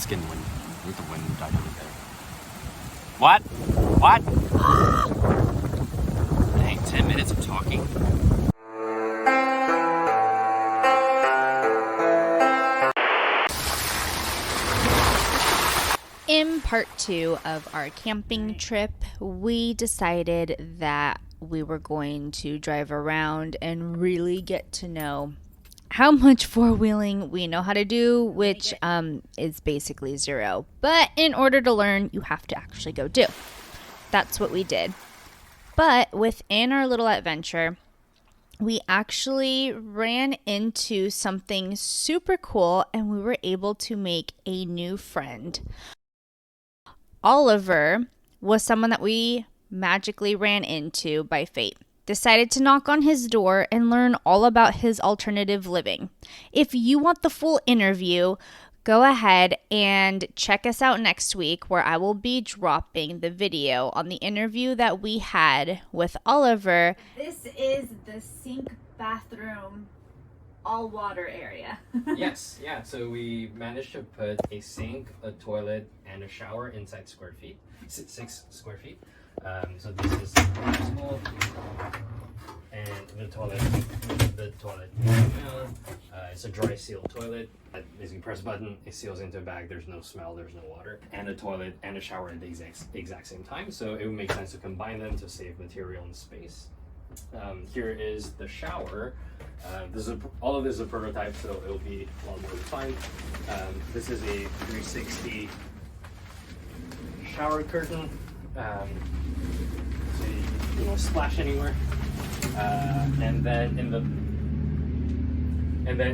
it's getting windy. I think the wind died over there. What? What? Dang, 10 minutes of talking? In part 2 of our camping trip, we decided that we were going to drive around and really get to know how much four-wheeling we know how to do, which is basically zero. But in order to learn, you have to actually go do. That's what we did. But within our little adventure, we actually ran into something super cool, and we were able to make a new friend. Oliver was someone that we magically ran into by fate. Decided to knock on his door and learn all about his alternative living. If you want the full interview, go ahead and check us out next week, where I will be dropping the video on the interview that we had with Oliver. This is the sink, bathroom, all water area. Yes, yeah. So we managed to put a sink, a toilet, and a shower inside 6 square feet. So this is small, and the toilet. It's a dry seal toilet. As you press a button, it seals into a bag. There's no smell. There's no water. And a toilet and a shower at the exact same time. So it would make sense to combine them to save material and space. Here is the shower. All of this is a prototype, so it will be a lot more refined. This is a 360 shower curtain, so you don't splash anywhere. And then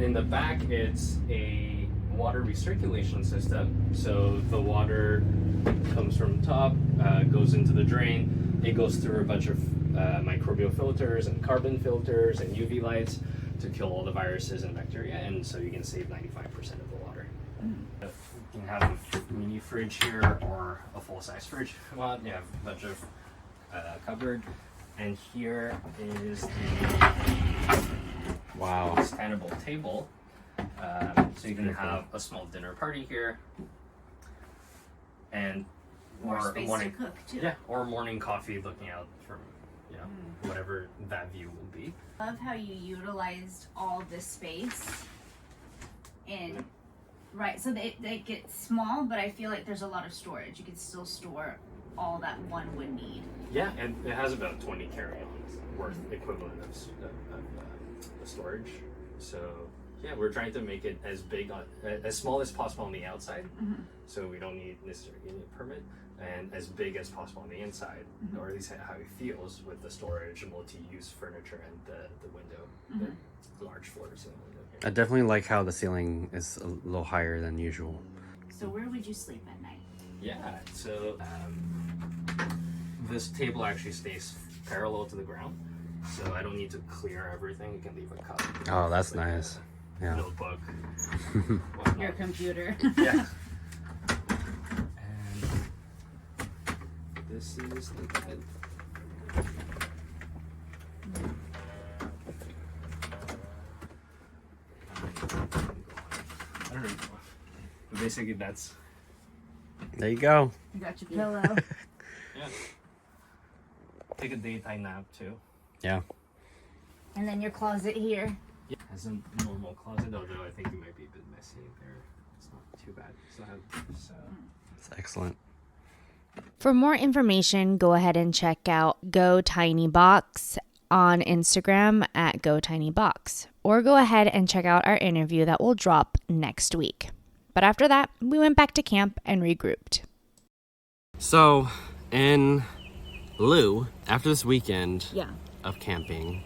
in the back, it's a water recirculation system. So the water comes from the top, goes into the drain. It goes through a bunch of microbial filters and carbon filters and UV lights to kill all the viruses and bacteria, and so you can save 95% of the water. You can have a mini fridge here or a full-size fridge if you want. You have a bunch of cupboard, and here is the standable table, so you can have a small dinner party here, and More space to cook too. Yeah, or morning coffee looking out from, whatever that view will be. I love how you utilized all this space in, right, so they get small, but I feel like there's a lot of storage. You can still store all that one would need. Yeah, and it has about 20 carry-ons worth equivalent of the storage. So yeah, we're trying to make it as small as possible on the outside, so we don't need necessarily a permit, and as big as possible on the inside, or at least how it feels with the storage, multi-use furniture, and the window, the large floor ceiling window here. I definitely like how the ceiling is a little higher than usual. So where would you sleep at night? Yeah, so this table actually stays parallel to the ground, so I don't need to clear everything. You can leave a cup. Oh, that's nice. Yeah. Notebook. Your computer. Yeah. And this is the bed. I don't know. But basically, that's. There you go. You got your pillow. Yeah. Take a daytime nap too. Yeah. And then your closet here. Yeah, as a normal closet, although I think it might be a bit messy there. It's not too bad. It's excellent. For more information, go ahead and check out Go Tiny Box on Instagram at Go Tiny Box, or go ahead and check out our interview that will drop next week. But after that, we went back to camp and regrouped. So, in lieu, after this weekend Yeah. of camping,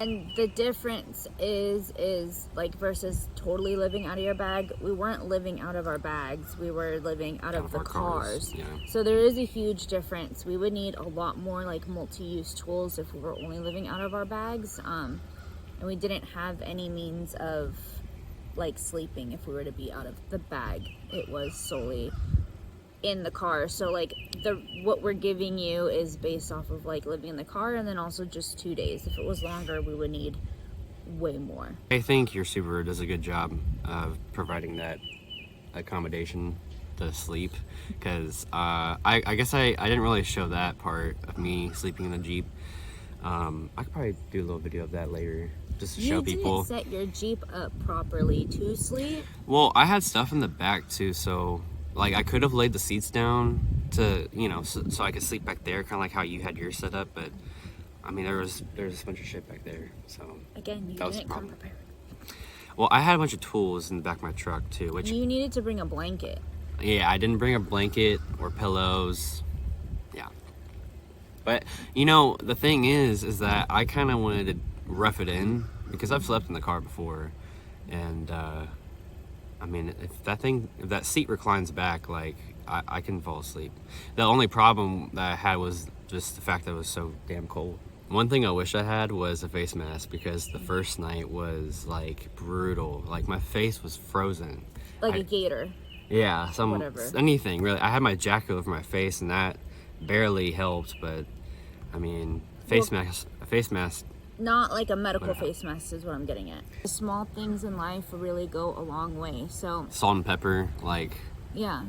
And the difference is like versus totally living out of your bag, we weren't living out of our bags, we were living out of the our cars. Yeah. So there is a huge difference. We would need a lot more like multi-use tools if we were only living out of our bags. And we didn't have any means of like sleeping if we were to be out of the bag. It was solely in the car. So like what we're giving you is based off of like living in the car, and then also just 2 days. If it was longer, we would need way more. I think your Subaru does a good job of providing that accommodation to sleep, because I guess I didn't really show that part of me sleeping in the Jeep. I could probably do a little video of that later just to show people. You didn't set your Jeep up properly to sleep. Well, I had stuff in the back too, so like I could have laid the seats down to, you know, so I could sleep back there, kind of like how you had yours set up. But I mean, there was a bunch of shit back there, so again, you didn't come prepared. Well, I had a bunch of tools in the back of my truck too, which you needed to bring a blanket. Yeah, I didn't bring a blanket or pillows. Yeah, but you know, the thing is that I kind of wanted to rough it in because I've slept in the car before, and I mean, if that seat reclines back, like I can fall asleep. The only problem that I had was just the fact that it was so damn cold. One thing I wish I had was a face mask, because the first night was like brutal. Like my face was frozen. Like a gator. Yeah, Whatever. Anything really. I had my jacket over my face, and that barely helped. But I mean, face mask. Not like a medical face mask is what I'm getting at. The small things in life really go a long way. So Salt and pepper, like yeah,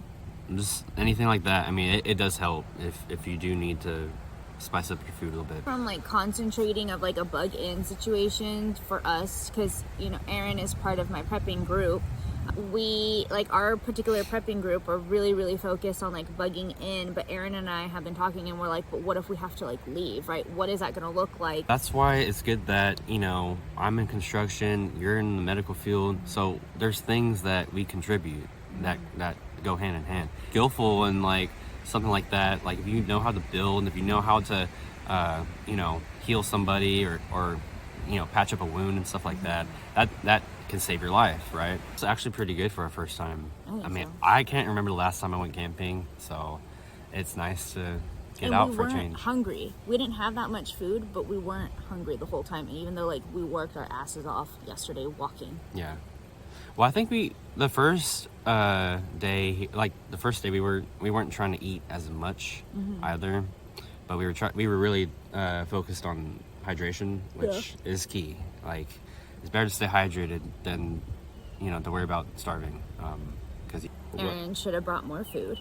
just anything like that. I mean, it does help if you do need to spice up your food a little bit. From like concentrating of like a bug in situation for us, because you know Aaron is part of my prepping group. We like our particular prepping group are really focused on like bugging in, but Aaron and I have been talking and we're like, but what if we have to like leave, right? What is that going to look like? That's why it's good that, you know, I'm in construction, you're in the medical field, so there's things that we contribute that go hand in hand. Skillful and like something like that, like if you know how to build, if you know how to you know, heal somebody or you know, patch up a wound and stuff like that can save your life, right? It's actually pretty good for our first time. I mean, so. I can't remember the last time I went camping, so it's nice to get out for a change. We weren't hungry. We didn't have that much food, but we weren't hungry the whole time, even though like we worked our asses off yesterday walking. Yeah. Well, I think the first day we weren't trying to eat as much either, but we were really focused on hydration, which is key. Like, it's better to stay hydrated than, you know, to worry about starving. Because Aaron should have brought more food.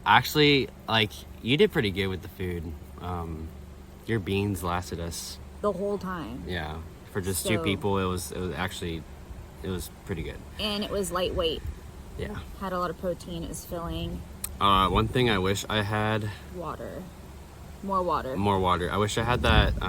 Actually, like, you did pretty good with the food. Your beans lasted us the whole time. Yeah, for just two people, it was pretty good. And it was lightweight. Yeah. Had a lot of protein. It was filling. One thing I wish I had. Water. More water. More water. I wish I had that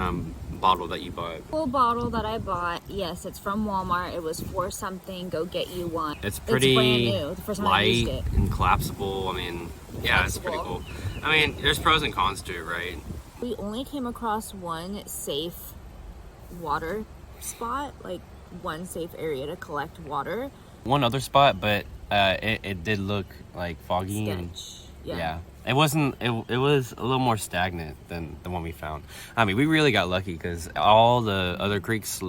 bottle that you bought. Full bottle that I bought. Yes, it's from Walmart. It was for something. Go get you one. It's pretty brand new. The first time I used light it. and collapsible. I mean, yeah, it's pretty cool. I mean, there's pros and cons to it, right? We only came across one safe water spot, like one safe area to collect water. One other spot, but it did look like foggy. Sketch. Yeah. It wasn't. It was a little more stagnant than the one we found. I mean, we really got lucky because all the other creeks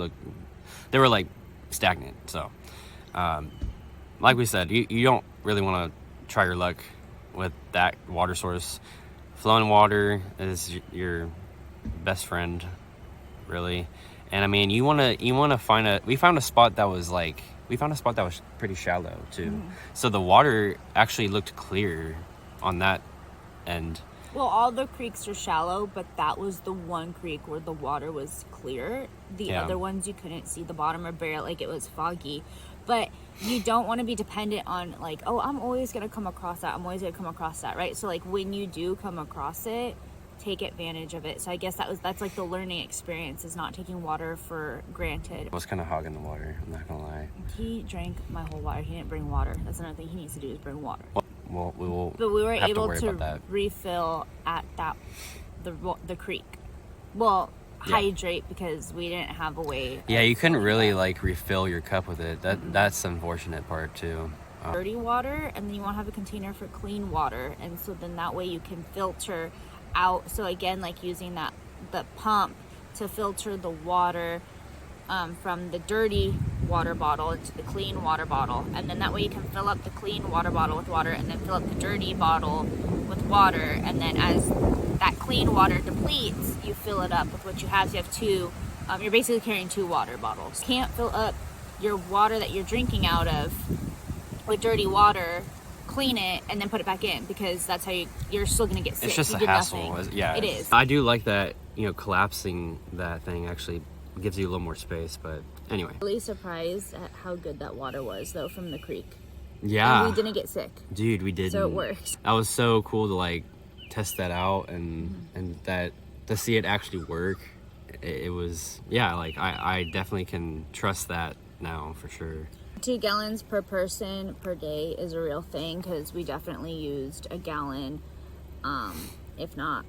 they were like stagnant. So, like we said, you don't really want to try your luck with that water source. Flowing water is your best friend, really. And I mean, you want to find we found a spot that was pretty shallow too. So the water actually looked clear on that end. Well, all the creeks are shallow, but that was the one creek where the water was clear. The other ones you couldn't see the bottom or barely, like it was foggy. But you don't want to be dependent on like, oh, I'm always going to come across that. I'm always going to come across that, right? So like when you do come across it, take advantage of it. So I guess that's like the learning experience, is not taking water for granted. I was kind of hogging the water, I'm not gonna lie. He drank my whole water. He didn't bring water. That's another thing he needs to do, is bring water. Well, we will. But we were have able to, worry about that. refill at the creek. Well, hydrate, because we didn't have a way. Yeah, you couldn't really like refill your cup with it. That's the unfortunate part too. Dirty water, and then you want to have a container for clean water, and so then that way you can filter out. So again, like using the pump to filter the water from the dirty water bottle into the clean water bottle, and then that way you can fill up the clean water bottle with water and then fill up the dirty bottle with water, and then as that clean water depletes, you fill it up with what you have. So you have two, you're basically carrying two water bottles. You can't fill up your water that you're drinking out of with dirty water, clean it, and then put it back in, because that's how you're still gonna get sick. It's just you a did hassle. nothing. Yeah, It is. I do like that, you know, collapsing that thing actually gives you a little more space, but anyway. Really surprised at how good that water was, though, from the creek. Yeah. And we didn't get sick. Dude, we didn't. So it worked. That was so cool to like test that out and that to see it actually work. It was, yeah, like I definitely can trust that now for sure. 2 gallons per person per day is a real thing, because we definitely used a gallon, if not,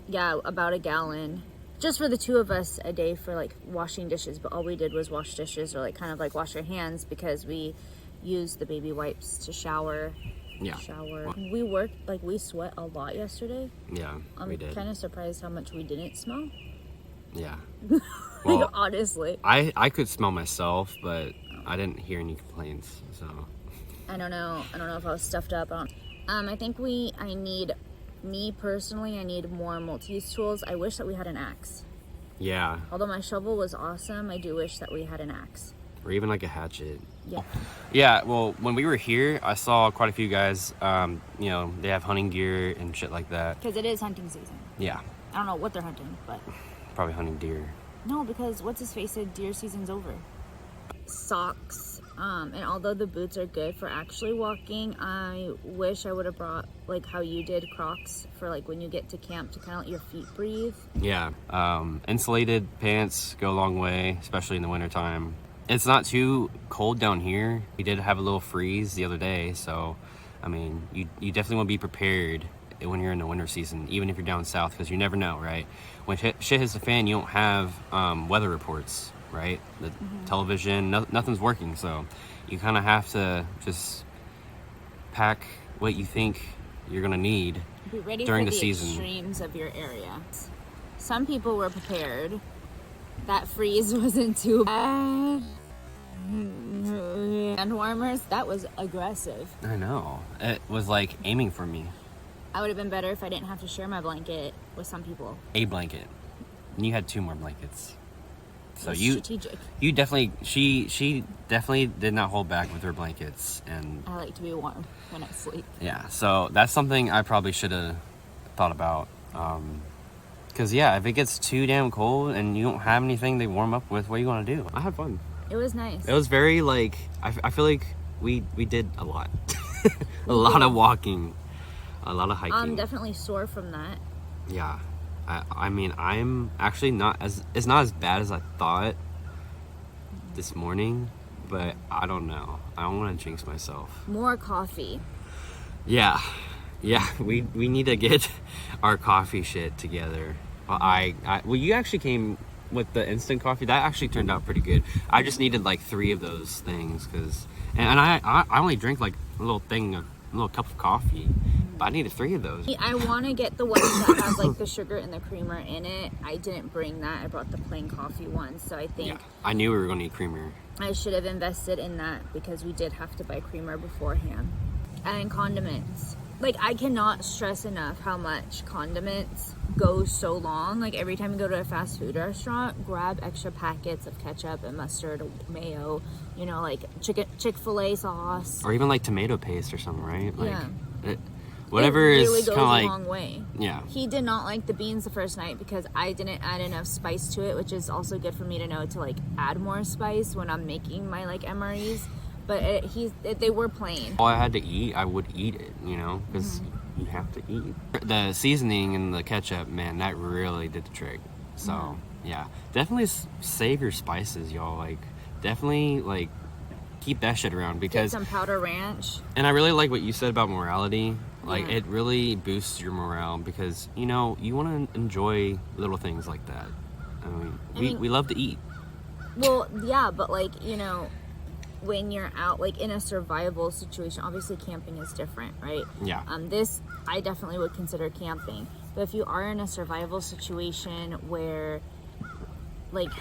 yeah, about a gallon just for the 2 of us a day for like washing dishes. But all we did was wash dishes, or like kind of like wash our hands, because we used the baby wipes to shower. We worked, like we sweat a lot yesterday. Yeah, we did. I'm kind of surprised how much we didn't smell. Yeah. Like, Well, honestly, I could smell myself, but I didn't hear any complaints, so. I don't know if I was stuffed up. I think me personally, I need more multi-use tools. I wish that we had an axe. Yeah. Although my shovel was awesome, I do wish that we had an axe. Or even like a hatchet. Yeah. Yeah, well, when we were here, I saw quite a few guys, you know, they have hunting gear and shit like that. Because it is hunting season. Yeah, I don't know what they're hunting, but... probably hunting deer. No, because what's his face said deer season's over. Socks, and although the boots are good for actually walking, I wish I would have brought, like how you did, Crocs for like when you get to camp to kind of let your feet breathe. Yeah, insulated pants go a long way, especially in the wintertime. It's not too cold down here. We did have a little freeze the other day, so I mean, you definitely want to be prepared when you're in the winter season, even if you're down south, because you never know, right? When shit hits the fan, you don't have weather reports, right? The television, nothing's working, so you kind of have to just pack what you think you're gonna need Be ready during for the season. Extremes of your area. Some people were prepared. That freeze wasn't too bad. And warmers, that was aggressive. I know. It was like aiming for me. I would have been better if I didn't have to share my blanket with some people. A blanket. And you had 2 more blankets. So It's you strategic. you definitely she definitely did not hold back with her blankets, and I like to be warm when I sleep. yeah, so that's something I probably should have thought about. Cause yeah, if it gets too damn cold and you don't have anything to warm up with, what are you gonna do? I had fun. It was nice. It was very like I feel like we did a lot, a lot of walking, a lot of hiking. I'm definitely sore from that. Yeah, I mean I'm actually not as it's not as bad as I thought this morning, but I don't know. I don't want to jinx myself. More coffee. Yeah, we need to get our coffee shit together. Well, you actually came with the instant coffee. That actually turned out pretty good. I just needed like 3 of those things, and I only drink like a little cup of coffee, but I needed 3 of those. I want to get the one that has like the sugar and the creamer in it. I didn't bring that. I brought the plain coffee one, so I think Yeah, I knew we were gonna need creamer. I should have invested in that, because we did have to buy creamer beforehand. And condiments. Like, I cannot stress enough how much condiments go so long. Like, every time you go to a fast food restaurant, grab extra packets of ketchup and mustard, mayo, you know, like Chick-fil-A sauce. Or even like tomato paste or something, right? Like, Yeah. whatever it really is goes kind of like a long way. Yeah. He did not like the beans the first night because I didn't add enough spice to it, which is also good for me to know to like add more spice when I'm making my like MREs. But they were plain. All I had to eat, I would eat it, you know, because you have to eat. The seasoning and the ketchup, man, that really did the trick. So yeah, definitely save your spices, y'all. Like, definitely like keep that shit around, because Get some powder ranch. And I really like what you said about morality. Like, it really boosts your morale, because you know you want to enjoy little things like that. I mean, we love to eat. Well, yeah, but like, you know, when you're out like in a survival situation, obviously camping is different, right? Yeah. This I definitely would consider camping. But if you are in a survival situation where like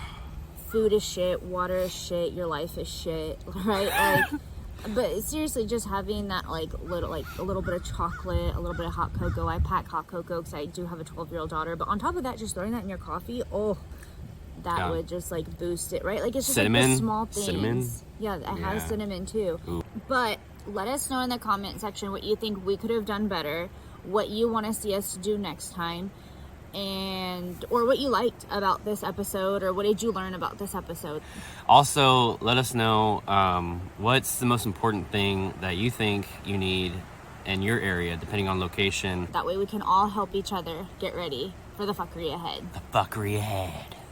food is shit, water is shit, your life is shit, right? Like, but seriously, just having that like a little bit of chocolate, a little bit of hot cocoa. I pack hot cocoa because I do have a 12-year-old daughter. But on top of that, just throwing that in your coffee, that Yeah. would just like boost it, right? Like it's just like Cinnamon? the small things. Cinnamon? Yeah, it has Yeah. cinnamon too. Ooh. But let us know in the comment section what you think we could have done better, what you want to see us do next time, and or what you liked about this episode, or what did you learn about this episode. Also, let us know what's the most important thing that you think you need in your area, depending on location. That way we can all help each other get ready for the fuckery ahead. The fuckery ahead.